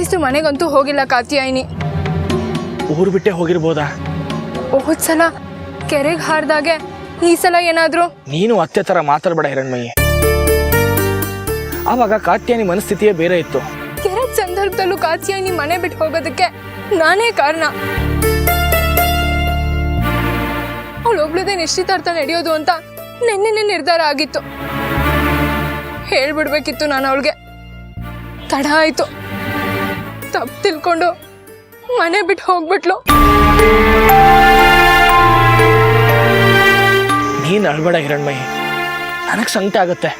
At least ಮನೆಗಂತೂ ಹೋಗಿಲ್ಲ ಕಾತ್ಯಾಯಿನಿ. ಊರು ಬಿಟ್ಟೆ ಹೋಗಿರ್ಬೋದಾ? ಹೋದ್ ಸಲ ಕೆರೆಗೆ ಹಾರ್ದಾಗೆ ಈ ಸಲ ಏನಾದ್ರು? ನೀನು ಅತ್ತೆ ತರ ಮಾತಾಡ್ಬೇಡ ಹಿರಣ್ಮಯಿ. ಆವಾಗ ಕಾತ್ಯಾಯಿನಿ ಮನಸ್ಥಿತಿಯೇ ಬೇರೆ ಇತ್ತು. ಕೆರೆ ಸಂದರ್ಭದಲ್ಲೂ ಕಾತ್ಯಾಯಿನಿ ಮನೆ ಬಿಟ್ಟು ಹೋಗೋದಕ್ಕೆ ನಾನೇ ಕಾರಣ. ಅವಳು ಒಬ್ಳದೇ ನಿಶ್ಚಿತಾರ್ಥ ನಡೆಯೋದು ಅಂತ ನೆನ್ನೆ ನಿರ್ಧಾರ ಆಗಿತ್ತು. ಹೇಳ್ಬಿಡ್ಬೇಕಿತ್ತು ನಾನು ಅವಳಿಗೆ. ತಡ ಆಯ್ತು. ತಪ್ಪು ತಿಳ್ಕೊಂಡು ಮನೆ ಬಿಟ್ಟು ಹೋಗ್ಬಿಟ್ಲು. ನೀನ್ ಅಳ್ಬೇಡ ಹಿರಣ್ಮಯಿ, ನನಗ್ ಸಂಕಟ ಆಗತ್ತೆ.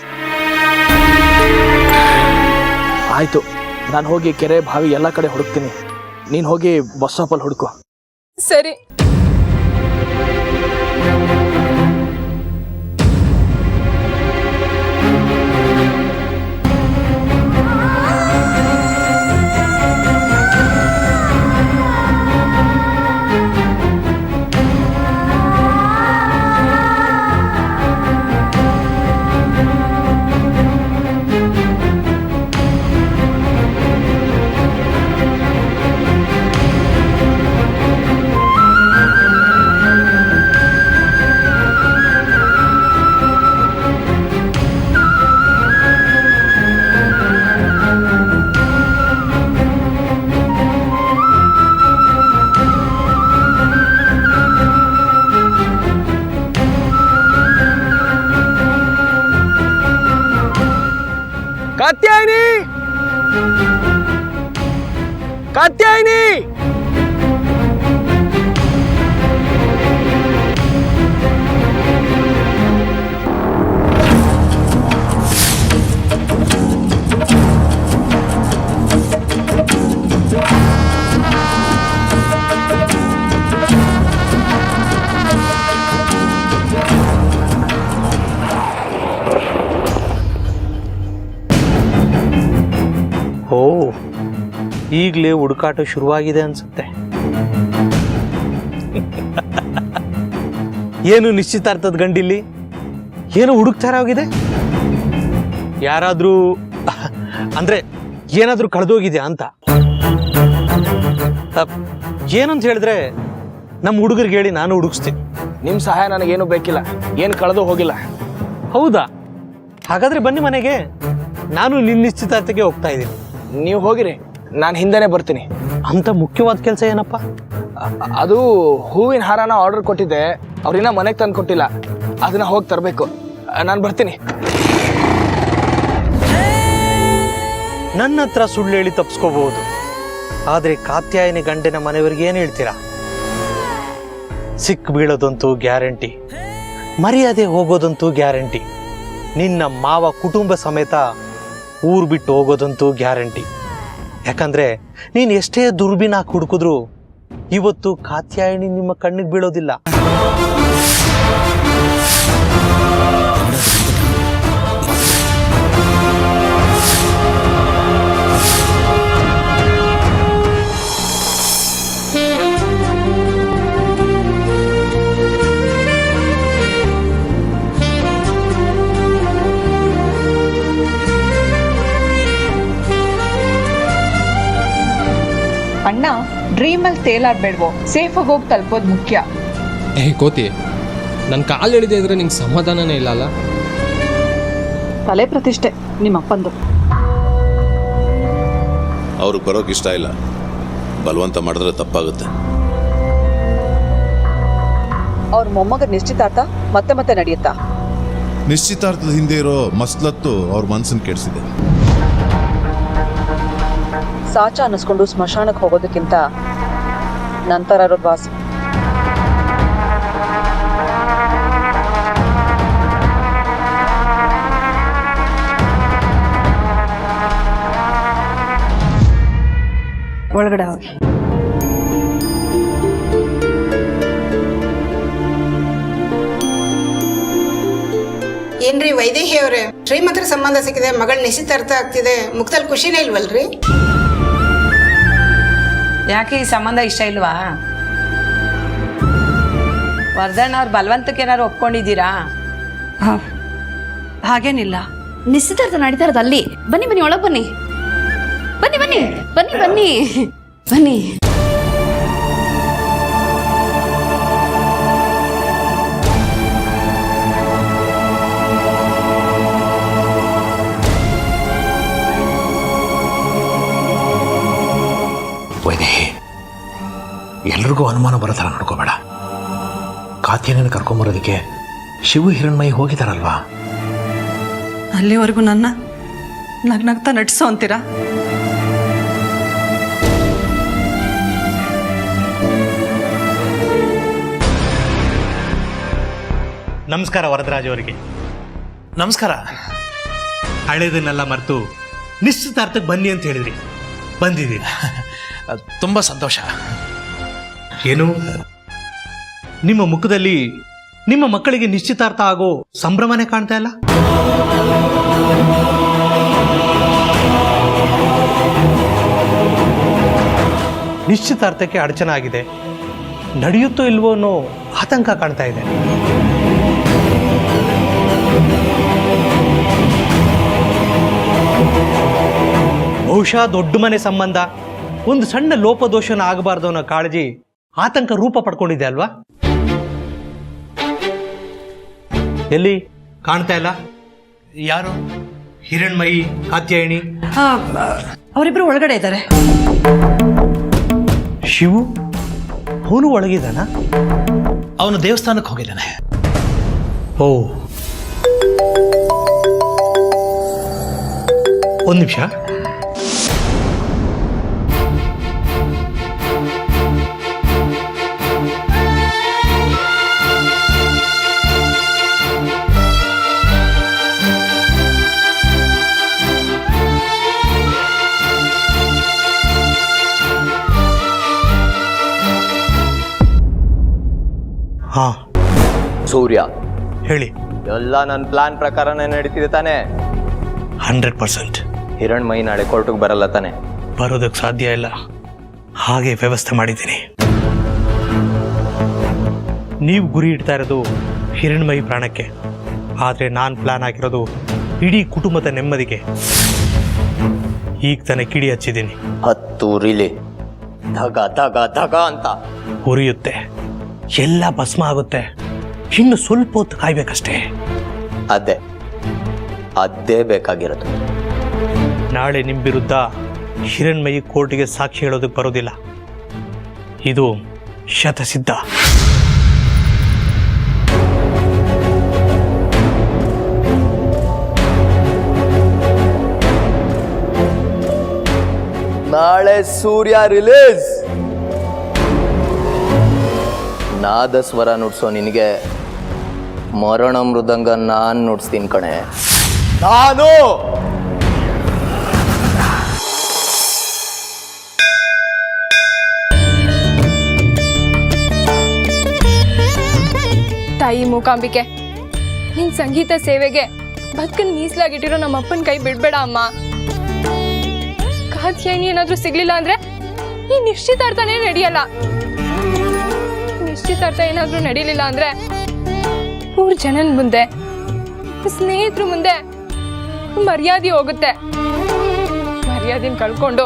ಆಯ್ತು, ನಾನು ಹೋಗಿ ಕೆರೆ ಬಾವಿ ಎಲ್ಲ ಕಡೆ ಹುಡುಕ್ತೀನಿ. ನೀನ್ ಹೋಗಿ ಬಸ್ ಸ್ಟಾಪಲ್ಲಿ ಹುಡುಕು. ಸರಿ. ಕಾತ್ಯಾಯಿನಿ, ಕಾತ್ಯಾಯಿನಿ, ಓ, ಈಗಲೇ ಹುಡುಕಾಟ ಶುರುವಾಗಿದೆ ಅನ್ಸುತ್ತೆ. ಏನು ನಿಶ್ಚಿತಾರ್ಥದ ಗಂಡಿಲ್ಲಿ ಏನು ಹುಡುಕ್ತಾರ ಹೋಗಿದೆ? ಯಾರಾದ್ರೂ ಅಂದ್ರೆ ಏನಾದ್ರೂ ಕಳೆದೋಗಿದ್ಯಾ ಅಂತ? ಏನಂತ ಹೇಳಿದ್ರೆ ನಮ್ಮ ಹುಡುಗರಿಗೆ ಹೇಳಿ ನಾನು ಹುಡುಕ್ಸ್ತೀನಿ. ನಿಮ್ ಸಹಾಯ ನನಗೇನು ಬೇಕಿಲ್ಲ. ಏನು ಕಳೆದು ಹೋಗಿಲ್ಲ. ಹೌದಾ? ಹಾಗಾದ್ರೆ ಬನ್ನಿ ಮನೆಗೆ, ನಾನು ನಿನ್ನ ನಿಶ್ಚಿತಾರ್ಥಕ್ಕೆ ಹೋಗ್ತಾ ಇದ್ದೀನಿ. ನೀವು ಹೋಗಿರಿ, ನಾನು ಹಿಂದೆನೆ ಬರ್ತೀನಿ. ಅಂತ ಮುಖ್ಯವಾದ ಕೆಲಸ ಏನಪ್ಪ? ಅದು ಹೂವಿನ ಹಾರನ ಆರ್ಡರ್ ಕೊಟ್ಟಿದ್ದೆ, ಅವ್ರಿನ್ನ ಮನೆಗೆ ತಂದು ಕೊಟ್ಟಿಲ್ಲ. ಅದನ್ನ ಹೋಗಿ ತರಬೇಕು. ನಾನು ಬರ್ತೀನಿ. ನನ್ನ ಹತ್ರ ಸುಳ್ಳು ಹೇಳಿ ತಪ್ಪಿಸ್ಕೋಬಹುದು, ಆದ್ರೆ ಕಾತ್ಯಾಯಿನಿ ಗಂಡಿನ ಮನೆಯವರಿಗೆ ಏನು ಹೇಳ್ತೀರಾ? ಸಿಕ್ ಬೀಳೋದಂತೂ ಗ್ಯಾರಂಟಿ, ಮರ್ಯಾದೆ ಹೋಗೋದಂತೂ ಗ್ಯಾರಂಟಿ, ನಿನ್ನ ಮಾವ ಕುಟುಂಬ ಸಮೇತ ಊರು ಬಿಟ್ಟು ಹೋಗೋದಂತೂ ಗ್ಯಾರಂಟಿ. ಯಾಕಂದ್ರೆ ನೀನು ಎಷ್ಟೇ ದುರ್ಬಿನ ಹುಡುಕಿದ್ರು ಇವತ್ತು ಕಾತ್ಯಾಯಿನಿ ನಿಮ್ಮ ಕಣ್ಣಿಗೆ ಬೀಳೋದಿಲ್ಲ. ಅಣ್ಣ, ಡ್ರೀಮಲ್ಲಿ ತೇಲಾಡ್ಬೇಡ್ವೋ, ಸೇಫಾಗಿ ಹೋಗಿ ತಲುಪೋದು ಮುಖ್ಯ. ಕೋತಿ, ನನ್ನ ಕಾಲು ಎಳಿದೆ ಇದ್ರೆ ನಿಂಗೆ ಸಮಾಧಾನನೇ ಇಲ್ಲ ಅಲ್ಲ? ತಲೆ ಪ್ರತಿಷ್ಠೆ ನಿಮ್ಮಪ್ಪಂದು. ಅವ್ರಿಗೆ ಬರೋಕೆ ಇಷ್ಟ ಇಲ್ಲ, ಬಲವಂತ ಮಾಡಿದ್ರೆ ತಪ್ಪಾಗುತ್ತೆ. ಅವ್ರ ಮೊಮ್ಮಗ ನಿಶ್ಚಿತಾರ್ಥ ಮತ್ತೆ ಮತ್ತೆ ನಡೆಯುತ್ತಾ? ನಿಶ್ಚಿತಾರ್ಥದ ಹಿಂದೆ ಇರೋ ಮಸ್ಲತ್ತು ಅವ್ರ ಮನಸ್ಸನ್ನು ಕೆಡಿಸಿದೆ. ಸಾಚ ಅನ್ನಿಸ್ಕೊಂಡು ಸ್ಮಶಾನಕ್ಕೆ ಹೋಗೋದಕ್ಕಿಂತ ನಂತರ ಇರೋದು ವಾಸಿ. ಒಳಗಡೆ ಹೋಗಿ. ಏನ್ರಿ ವೈದೇಹಿ ಅವ್ರೆ, ಶ್ರೀಮಂತರ ಸಂಬಂಧ ಸಿಕ್ಕಿದೆ, ಮಗಳ ನಿಶ್ಚಿತಾರ್ಥ ಆಗ್ತಿದೆ, ಮುಕ್ತಲ್ ಖುಷಿನೇ ಇಲ್ವಲ್ರಿ? ಯಾಕೆ ಈ ಸಂಬಂಧ ಇಷ್ಟ ಇಲ್ವಾ? ವರ್ಧನ್ ಅವ್ರ ಬಲವಂತಕ್ಕೆ ಏನಾದ್ರು ಒಪ್ಕೊಂಡಿದ್ದೀರಾ? ಹಾಗೇನಿಲ್ಲ. ನಿಶ್ಚಿತಾರ್ಥ ನಡೀತಾ ಇರೋದು ಅಲ್ಲಿ. ಬನ್ನಿ ಬನ್ನಿ, ಒಳಗೆ ಬನ್ನಿ, ಬನ್ನಿ ಬನ್ನಿ. ಬನ್ನಿ ಬನ್ನಿ ಬನ್ನಿ ಬನ್ನಿ. ವೈದೇಹಿ, ಎಲ್ರಿಗೂ ಅನುಮಾನ ಬರೋ ಥರ ನೋಡ್ಕೋಬೇಡ. ಕಾತ್ಯಾಯನ ಕರ್ಕೊಂಬರೋದಕ್ಕೆ ಶಿವು ಹಿರಣ್ಮಯಿ ಹೋಗಿದಾರಲ್ವಾ? ಅಲ್ಲಿವರೆಗೂ ನನ್ನ ನಗ್ನಗ್ತಾ ನಟಿಸೋ ಅಂತೀರಾ? ನಮಸ್ಕಾರ ವರದರಾಜ್ ಅವರಿಗೆ. ನಮಸ್ಕಾರ. ಹಳೇದನ್ನೆಲ್ಲ ಮರೆತು ನಿಶ್ಚಿತಾರ್ಥಕ್ಕೆ ಬನ್ನಿ ಅಂತ ಹೇಳಿದ್ರಿ, ಬಂದಿದ್ದೀನಿ. ತುಂಬ ಸಂತೋಷ. ಏನು ನಿಮ್ಮ ಮುಖದಲ್ಲಿ ನಿಮ್ಮ ಮಕ್ಕಳಿಗೆ ನಿಶ್ಚಿತಾರ್ಥ ಆಗೋ ಸಂಭ್ರಮನೇ ಕಾಣ್ತಾ ಇಲ್ಲ? ನಿಶ್ಚಿತಾರ್ಥಕ್ಕೆ ಅಡಚಣೆ ಆಗಿದೆ, ನಡೆಯುತ್ತೋ ಇಲ್ವೋ ಅನ್ನೋ ಆತಂಕ ಕಾಣ್ತಾ ಇದೆ. ಬಹುಶಃ ದೊಡ್ಡ ಮನೆ ಸಂಬಂಧ, ಒಂದು ಸಣ್ಣ ಲೋಪದೋಷನ ಆಗಬಾರ್ದು ಅನ್ನೋ ಕಾಳಜಿ, ಆತಂಕ ರೂಪ ಪಡ್ಕೊಂಡಿದೆ ಅಲ್ವಾ? ಎಲ್ಲಿ ಕಾಣ್ತಾ ಇಲ್ಲ? ಯಾರು? ಹಿರಣ್ಮಯಿ, ಕಾತ್ಯಾಯಿನಿ? ಅವರಿಬ್ರು ಒಳಗಡೆ ಇದ್ದಾರೆ. ಶಿವು ಅವನು ಒಳಗಿದ್ದಾನ? ಅವನು ದೇವಸ್ಥಾನಕ್ಕೆ ಹೋಗಿದ್ದಾನೆ. ಓ, ಒಂದು ನಿಮಿಷ. ಹಾ, ಸೂರ್ಯ, ಹೇಳಿ. ಎಲ್ಲ ನನ್ನ ಪ್ಲಾನ್ ಪ್ರಕಾರನೇ ನಡೀತಿದೆ ತಾನೇ? 100%. ಹಿರಣ್ಮಯಿ ನಾಳೆ ಕೋರ್ಟಿಗೆ ಬರಲ್ಲ ತಾನೆ? ಬರೋದಕ್ಕೆ ಸಾಧ್ಯ ಇಲ್ಲ, ಹಾಗೆ ವ್ಯವಸ್ಥೆ ಮಾಡಿದ್ದೀನಿ. ನೀವು ಗುರಿ ಇಡ್ತಾ ಇರೋದು ಹಿರಣ್ಮಯಿ ಪ್ರಾಣಕ್ಕೆ, ಆದರೆ ನಾನು ಪ್ಲಾನ್ ಆಗಿರೋದು ಇಡೀ ಕುಟುಂಬದ ನೆಮ್ಮದಿಗೆ. ಈಗ ತಾನೇ ಕಿಡಿ ಹಚ್ಚಿದ್ದೀನಿ. 10 ಉರಿಲಿ, ಧಗ ಧಗ ಧಗ ಅಂತ ಉರಿಯುತ್ತೆ, ಎಲ್ಲ ಭಸ್ಮ ಆಗುತ್ತೆ. ಇನ್ನು ಸ್ವಲ್ಪ ಹೊತ್ತು ಕಾಯ್ಬೇಕಷ್ಟೇ. ಅದೇ ಬೇಕಾಗಿರೋದು. ನಾಳೆ ನಿಮ್ಮ ವಿರುದ್ಧ ಹಿರಣ್ಮಯಿ ಕೋರ್ಟಿಗೆ ಸಾಕ್ಷಿ ಹೇಳೋದಕ್ಕೆ ಬರೋದಿಲ್ಲ, ಇದು ಶತಸಿದ್ಧ. ನಾಳೆ ಸೂರ್ಯ ರಿಲೀಸ್. ನಾದಸ್ವರ ನುಡ್ಸೋ ನಿನಗೆ ಮರಣ ಮೃದಂಗ ನಾನು ನುಡ್ಸ್ತೀನಿ ಕಣೆ. ನಾನು ತಾಯಿ ಮೂಕಾಂಬಿಕೆ, ನಿನ್ ಸಂಗೀತ ಸೇವೆಗೆ ಬದುಕನ್ ಮೀಸಲಾಗಿಟ್ಟಿರೋ ನಮ್ಮ ಅಪ್ಪನ ಕೈ ಬಿಡ್ಬೇಡ ಅಮ್ಮ. ಕಾತ್ಯಾಯಿನಿ ಏನಾದ್ರೂ ಸಿಗ್ಲಿಲ್ಲ ಅಂದ್ರೆ ಈ ನಿಶ್ಚಿತಾರ್ಥನೇ ನಡೆಯಲ್ಲ. ನಿಶ್ಚಿತಾರ್ಥ ಏನಾದ್ರೂ ನಡೀಲಿಲ್ಲ ಅಂದ್ರೆ ಊರ್ ಜನನ್ ಮುಂದೆ, ಸ್ನೇಹಿತರು ಮುಂದೆ ಮರ್ಯಾದೆ ಹೋಗುತ್ತೆ. ಮರ್ಯಾದೆನ ಕಳ್ಕೊಂಡು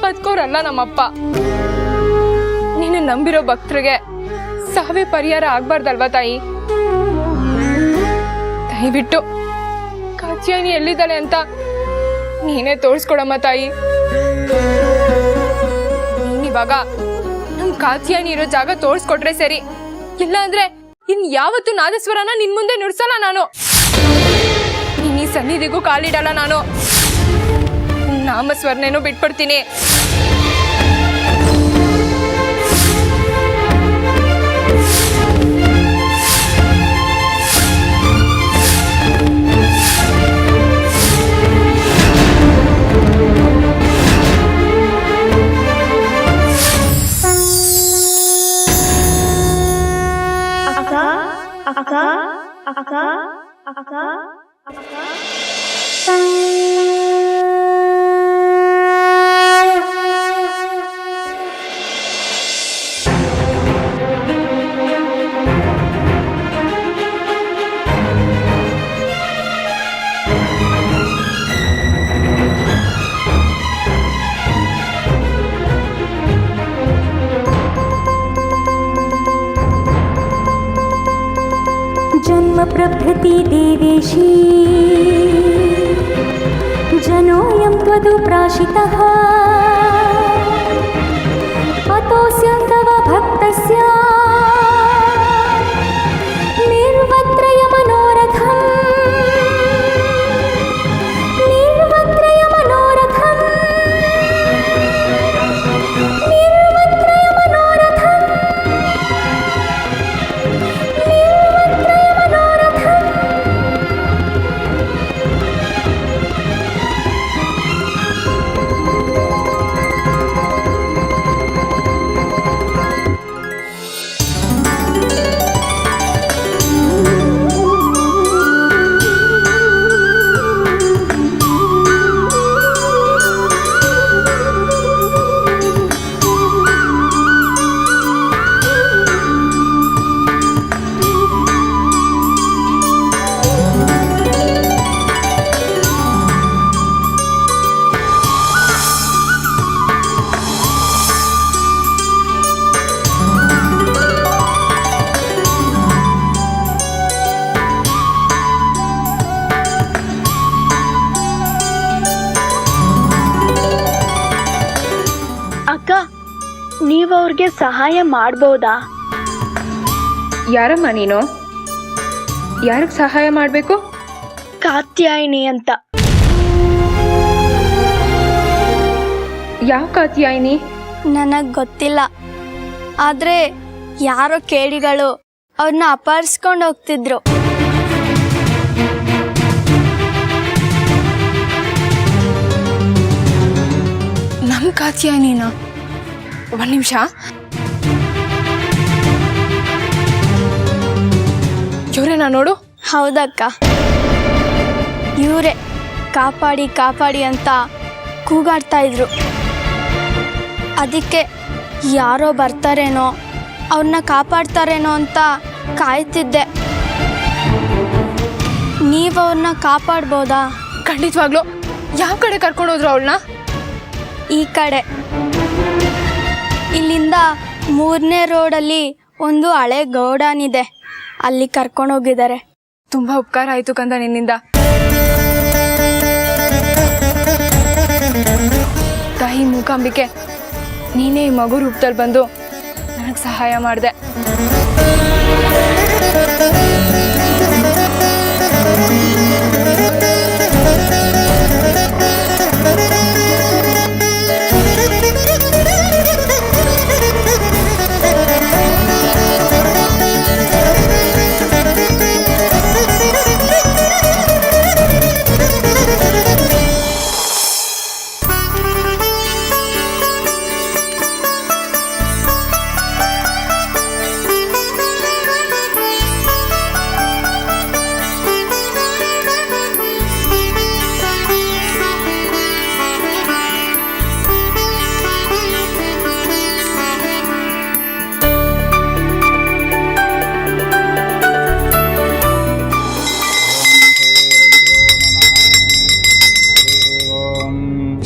ಬದುಕೋರಲ್ಲ ನಮ್ಮಪ್ಪ. ನೀನು ನಂಬಿರೋ ಭಕ್ತರಿಗೆ ಸಾವೇ ಪರಿಹಾರ ಆಗ್ಬಾರ್ದಲ್ವಾ ತಾಯಿ? ದಯವಿಟ್ಟು ಕಾತ್ಯಾಯಿನಿ ಎಲ್ಲಿದ್ದಾಳೆ ಅಂತ ನೀನೇ ತೋರಿಸ್ಕೊಡಮ್ಮ ತಾಯಿ. ನೀನಿವಾಗ ನಮ್ ಕಾತ್ಯಾಯಿನಿ ಇರೋ ಜಾಗ ತೋರಿಸ್ಕೊಟ್ರೆ ಸರಿ, ಇಲ್ಲ ಅಂದ್ರೆ ಇನ್ ಯಾವತ್ತೂ ನಾದಸ್ವರನ ನಿನ್ ಮುಂದೆ ನುಡ್ಸಲ್ಲ ನಾನು. ನೀನ್ ಈ ಸನ್ನಿಧಿಗೂ ಕಾಲಿಡಲ್ಲ ನಾನು. ನಾಮಸ್ವರನೇನೋ ಬಿಟ್ಬಿಡ್ತೀನಿ. विश्वप्रभृति देवेशी जनोऽयं त्वदुप्राशितः अतोऽस्यं तव भक्तस्य निर्वत्रयमनोरथम् ಅಕ್ಕ, ನೀವು ಅವ್ರಿಗೆ ಸಹಾಯ ಮಾಡ್ಬೋದಾ? ಯಾರಮ್ಮ ನೀನು? ಯಾರಿಗೆ ಸಹಾಯ ಮಾಡಬೇಕು? ಕಾತ್ಯಾಯಿನಿ ಅಂತ. ಯಾವ ಕಾತ್ಯಾಯಿನಿ? ನನಗೆ ಗೊತ್ತಿಲ್ಲ, ಆದರೆ ಯಾರೋ ಕೇಡಿಗಳು ಅವ್ರನ್ನ ಅಪಹರಿಸ್ಕೊಂಡು ಹೋಗ್ತಿದ್ರು. ನಮ್ಮ ಕಾತ್ಯಾಯಿನಿನ? ಒಂದು ನಿಮಿಷ. ಇವರೇನಾ ನೋಡು? ಹೌದಕ್ಕ, ಇವರೇ. ಕಾಪಾಡಿ ಕಾಪಾಡಿ ಅಂತ ಕೂಗಾಡ್ತಾ ಇದ್ರು. ಅದಕ್ಕೆ ಯಾರೋ ಬರ್ತಾರೇನೋ, ಅವ್ರನ್ನ ಕಾಪಾಡ್ತಾರೇನೋ ಅಂತ ಕಾಯ್ತಿದ್ದೆ. ನೀವು ಅವ್ರನ್ನ ಕಾಪಾಡ್ಬೋದಾ? ಖಂಡಿತವಾಗ್ಲೂ. ಯಾವ ಕಡೆ ಕರ್ಕೊಂಡೋದ್ರು ಅವಳನ್ನ? ಈ ಕಡೆ, ಇಲ್ಲಿಂದ 3ನೇ ರೋಡಲ್ಲಿ ಒಂದು ಹಳೆ ಗೋಡಾನ್ ಇದೆ, ಅಲ್ಲಿ ಕರ್ಕೊಂಡೋಗಿದ್ದಾರೆ. ತುಂಬಾ ಉಪಕಾರ ಆಯ್ತು ಕಂದ ನಿನ್ನಿಂದ. ತಾಯಿ ಮೂಕಾಂಬಿಕೆ, ನೀನೇ ಈ ಮಗು ರೂಪದಲ್ಲಿ ಬಂದು ನನಗೆ ಸಹಾಯ ಮಾಡಿದೆ.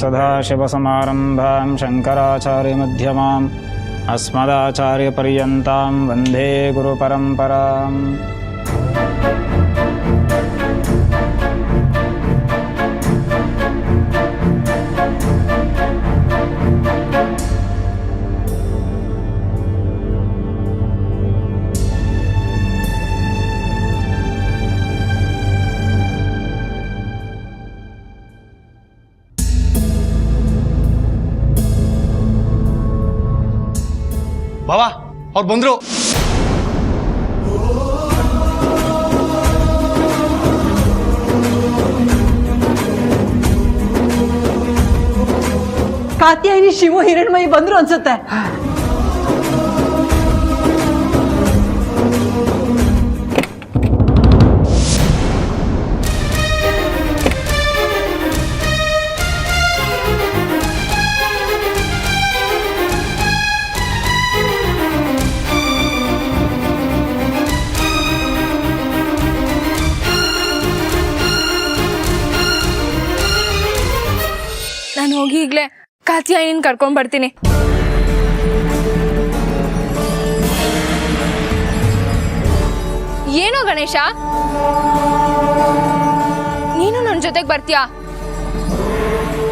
सदाशिवसमारम्भां शङ्कराचार्यमध्यमाम् अस्मदाचार्यपर्यन्तां वन्दे गुरुपरम्पराम्. ಬಾವಾ, ಅವ್ರು ಬಂದ್ರು. ಕಾತ್ಯಾಯಿನಿ, ಶಿವು, ಹಿರಣ್ಮಯಿ ಬಂದ್ರು ಅನ್ಸುತ್ತೆ. ನಾನು ಹೋಗಿ ಈಗಲೇ ಕಾತ್ಯಾಯಿನಿನ ಕರ್ಕೊಂಡ್ ಬರ್ತೀನಿ. ಏನೋ ಗಣೇಶ ನೀನು ನನ್ನ ಜೊತೆಗೆ ಬರ್ತೀಯಾ?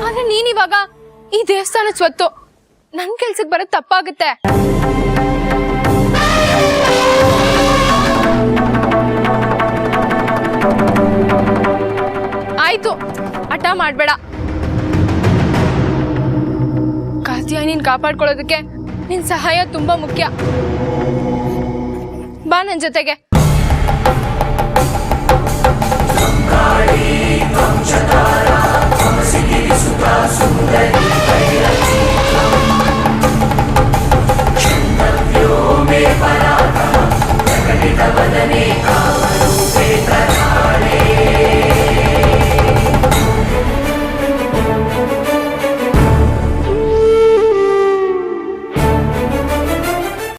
ಆದ್ರೆ ನೀನಿವಾಗ ಈ ದೇವಸ್ಥಾನದ ಸ್ವತ್ತು ನನ್ ಕೆಲ್ಸಕ್ಕೆ ಬರೋದು ತಪ್ಪಾಗುತ್ತೆ. ಆಯ್ತು, ಹಠ ಮಾಡ್ಬೇಡ. ಕಾತ್ಯಾಯನಿನ್ ಕಾಪಾಡ್ಕೊಳ್ಳೋದಕ್ಕೆ ನಿನ್ ಸಹಾಯ ತುಂಬಾ ಮುಖ್ಯ. ಬಾ ನನ್ ಜೊತೆಗೆ. में